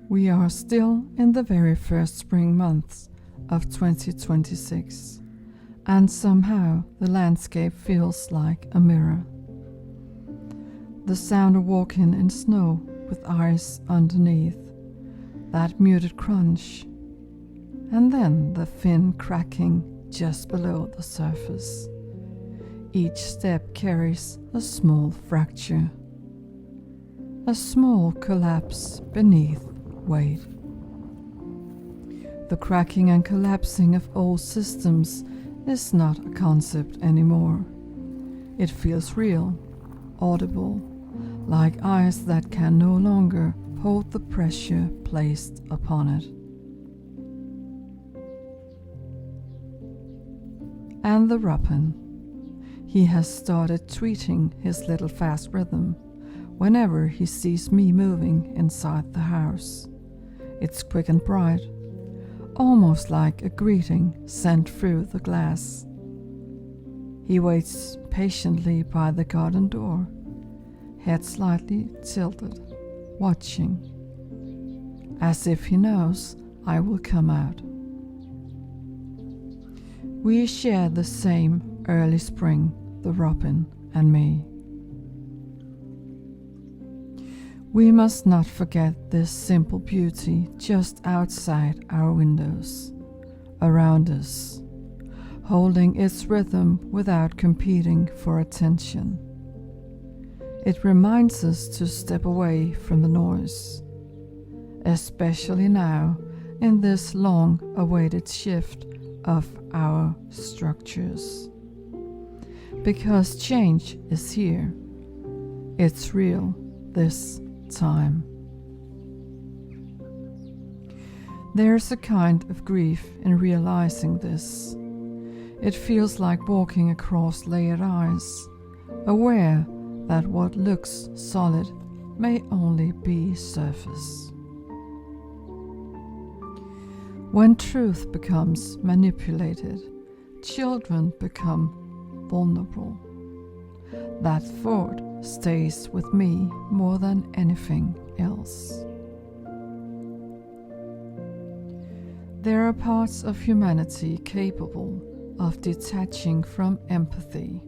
We are still in the very first spring months of 2026, and somehow the landscape feels like a mirror. The sound of walking in snow with ice underneath, that muted crunch, and then the thin cracking just below the surface. Each step carries a small fracture, a small collapse beneath weight. The cracking and collapsing of old systems is not a concept anymore. It feels real, audible, like ice that can no longer hold the pressure placed upon it. And the robin, he has started tweeting his little fast rhythm whenever he sees me moving inside the house. It's quick and bright, almost like a greeting sent through the glass. He waits patiently by the garden door, head slightly tilted, watching, as if he knows I will come out. We share the same early spring, the robin and me. We must not forget this simple beauty just outside our windows, around us, holding its rhythm without competing for attention. It reminds us to step away from the noise, especially now in this long-awaited shift of our structures. Because change is here. It's real this time. There's a kind of grief in realizing this. It feels like walking across layered ice, aware that what looks solid may only be surface. When truth becomes manipulated, children become vulnerable. That thought stays with me more than anything else. There are parts of humanity capable of detaching from empathy,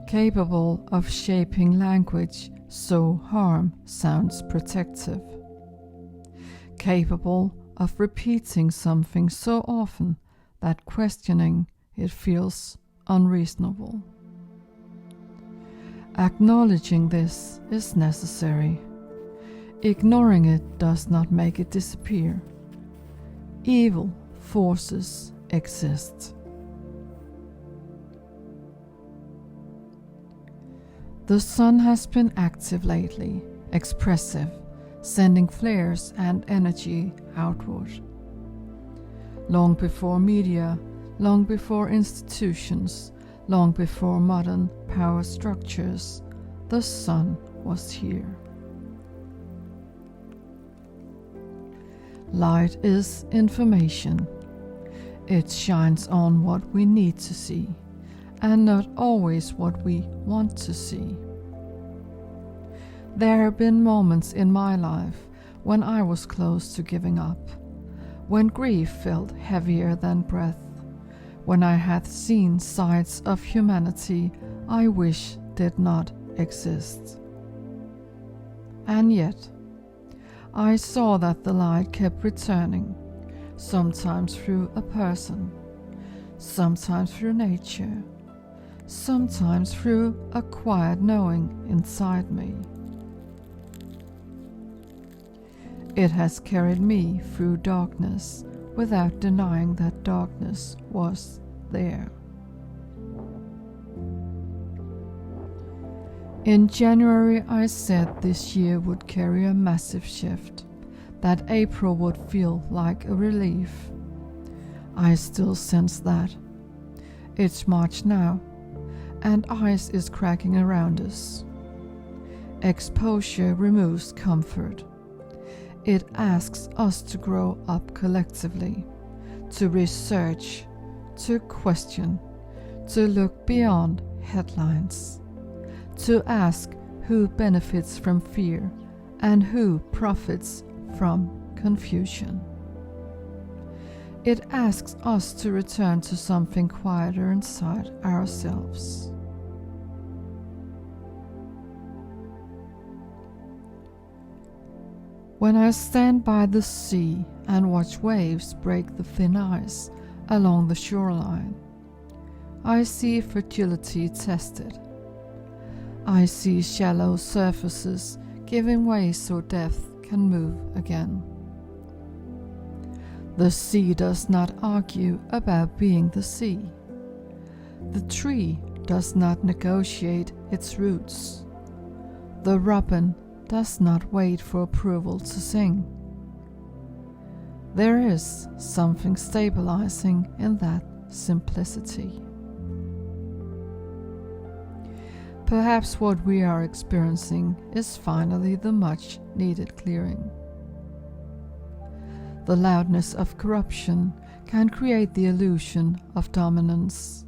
capable of shaping language so harm sounds protective, capable of repeating something so often that questioning it feels unreasonable. Acknowledging this is necessary. Ignoring it does not make it disappear. Evil forces exist. The sun has been active lately, expressive, sending flares and energy outward. Long before media, long before institutions, long before modern power structures, the sun was here. Light is information. It shines on what we need to see, and not always what we want to see. There have been moments in my life when I was close to giving up, when grief felt heavier than breath, when I had seen sides of humanity I wish did not exist. And yet, I saw that the light kept returning, sometimes through a person, sometimes through nature, sometimes through a quiet knowing inside me. It has carried me through darkness without denying that darkness was there. In January, I said this year would carry a massive shift, that April would feel like a relief. I still sense that. It's March now, and ice is cracking around us. Exposure removes comfort. It asks us to grow up collectively, to research, to question, to look beyond headlines, to ask who benefits from fear and who profits from confusion. It asks us to return to something quieter inside ourselves. When I stand by the sea and watch waves break the thin ice along the shoreline, I see fragility tested. I see shallow surfaces giving way so depth can move again. The sea does not argue about being the sea. The tree does not negotiate its roots. The robin does not wait for approval to sing. There is something stabilizing in that simplicity. Perhaps what we are experiencing is finally the much needed clearing. The loudness of corruption can create the illusion of dominance,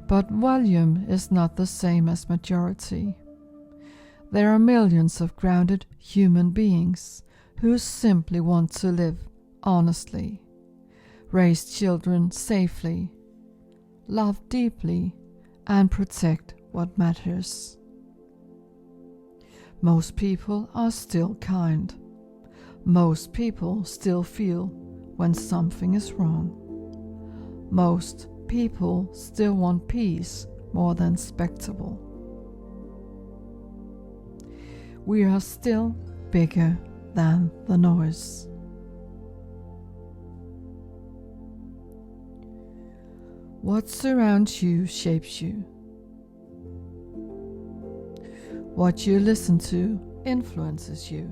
but volume is not the same as majority. There are millions of grounded human beings who simply want to live honestly, raise children safely, love deeply, and protect what matters. Most people are still kind. Most people still feel when something is wrong. Most people still want peace more than spectacle. We are still bigger than the noise. What surrounds you shapes you. What you listen to influences you.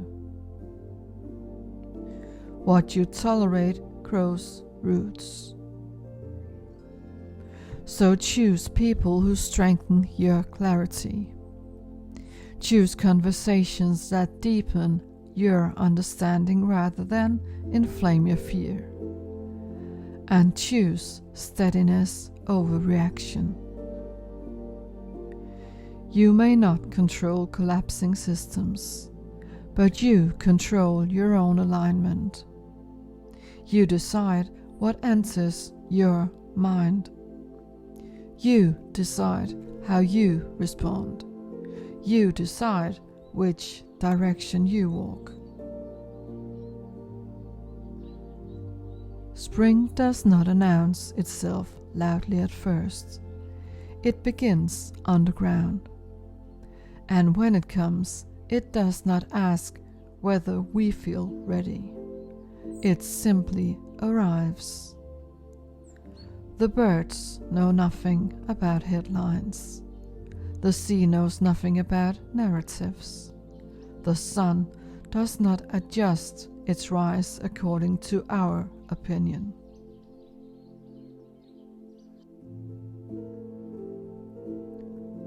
What you tolerate grows roots. So choose people who strengthen your clarity. Choose conversations that deepen your understanding rather than inflame your fear. And choose steadiness over reaction. You may not control collapsing systems, but you control your own alignment. You decide what enters your mind. You decide how you respond. You decide which direction you walk. Spring does not announce itself loudly at first. It begins underground. And when it comes, it does not ask whether we feel ready. It simply arrives. The birds know nothing about headlines. The sea knows nothing about narratives. The sun does not adjust its rise according to our opinion.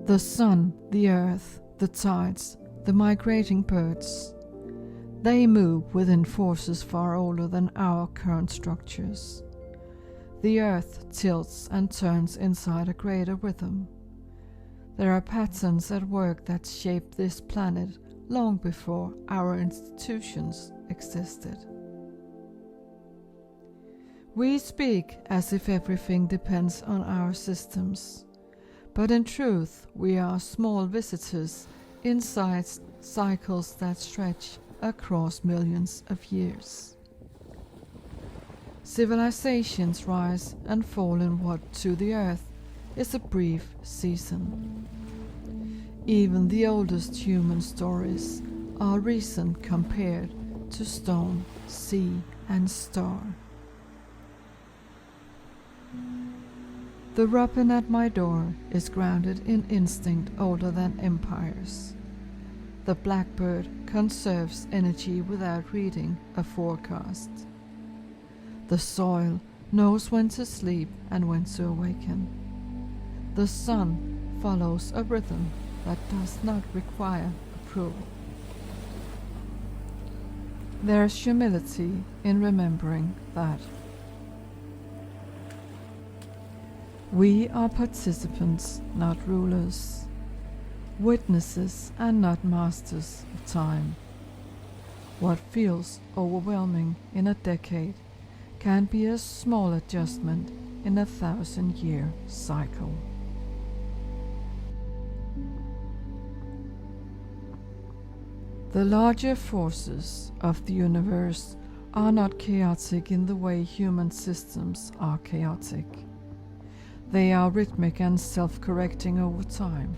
The sun, the earth, the tides, the migrating birds, they move within forces far older than our current structures. The earth tilts and turns inside a greater rhythm. There are patterns at work that shaped this planet long before our institutions existed. We speak as if everything depends on our systems, but in truth we are small visitors inside cycles that stretch across millions of years. Civilizations rise and fall in what to the earth is a brief season. Even the oldest human stories are recent compared to stone, sea, and star. The robin at my door is grounded in instinct older than empires. The blackbird conserves energy without reading a forecast. The soil knows when to sleep and when to awaken. The sun follows a rhythm that does not require approval. There is humility in remembering that. We are participants, not rulers, witnesses and not masters of time. What feels overwhelming in a decade can be a small adjustment in a 1,000-year cycle. The larger forces of the universe are not chaotic in the way human systems are chaotic. They are rhythmic and self-correcting over time.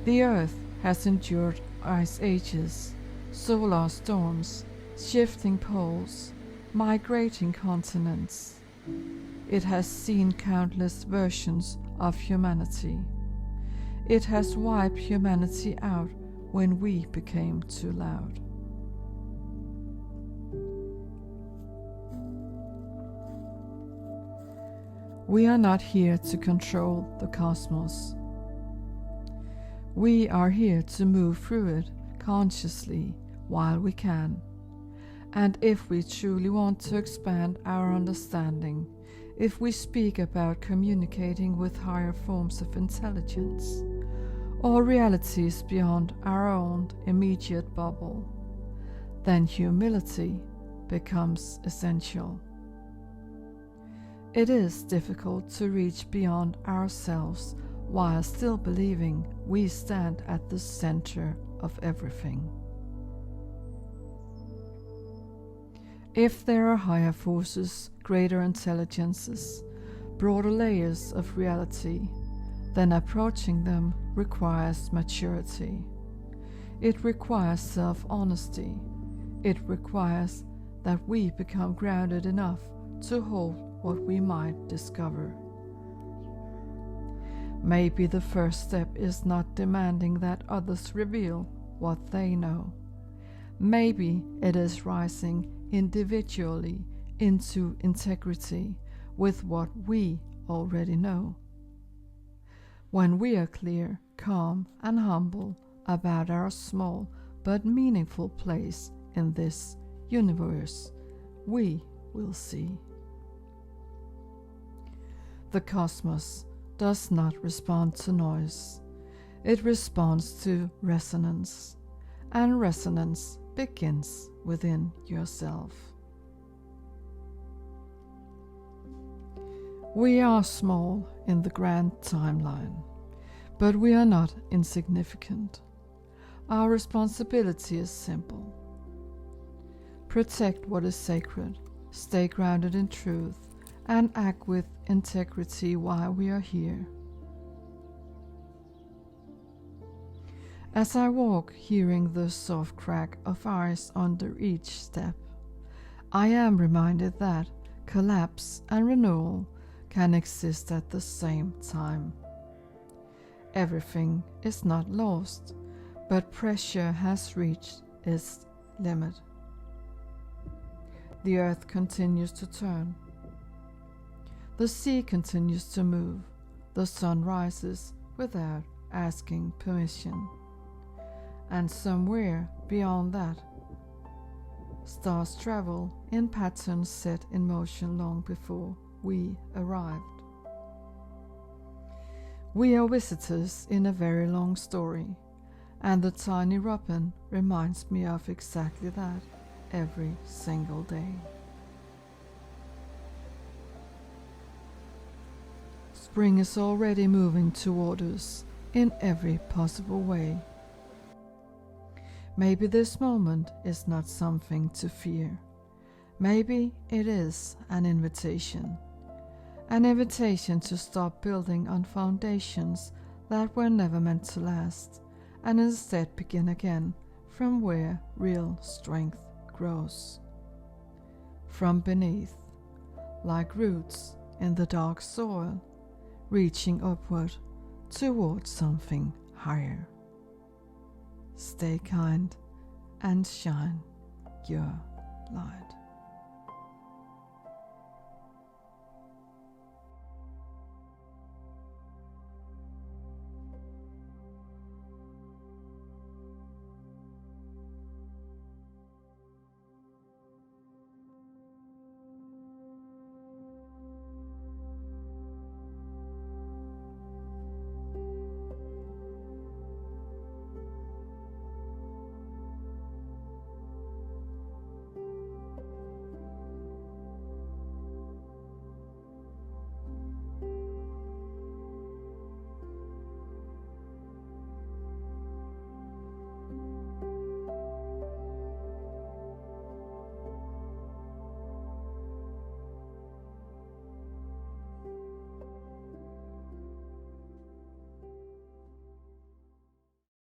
The Earth has endured ice ages, solar storms, shifting poles, migrating continents. It has seen countless versions of humanity. It has wiped humanity out when we became too loud. We are not here to control the cosmos. We are here to move through it consciously while we can. And if we truly want to expand our understanding, if we speak about communicating with higher forms of intelligence, or realities beyond our own immediate bubble, then humility becomes essential. It is difficult to reach beyond ourselves while still believing we stand at the center of everything. If there are higher forces, greater intelligences, broader layers of reality, then approaching them requires maturity. It requires self-honesty. It requires that we become grounded enough to hold what we might discover. Maybe the first step is not demanding that others reveal what they know. Maybe it is rising individually into integrity with what we already know. When we are clear, calm, and humble about our small but meaningful place in this universe, we will see. The cosmos does not respond to noise. It responds to resonance, and resonance begins within yourself. We are small in the grand timeline, but we are not insignificant. Our responsibility is simple. Protect what is sacred, stay grounded in truth, and act with integrity while we are here. As I walk, hearing the soft crack of ice under each step, I am reminded that collapse and renewal can exist at the same time. Everything is not lost, but pressure has reached its limit. The earth continues to turn. The sea continues to move. The sun rises without asking permission. And somewhere beyond that, stars travel in patterns set in motion long before we arrived. We are visitors in a very long story, and the tiny robin reminds me of exactly that every single day. Spring is already moving toward us in every possible way. Maybe this moment is not something to fear. Maybe it is an invitation to stop building on foundations that were never meant to last, and instead begin again from where real strength grows. From beneath, like roots in the dark soil, reaching upward towards something higher. Stay kind and shine your light.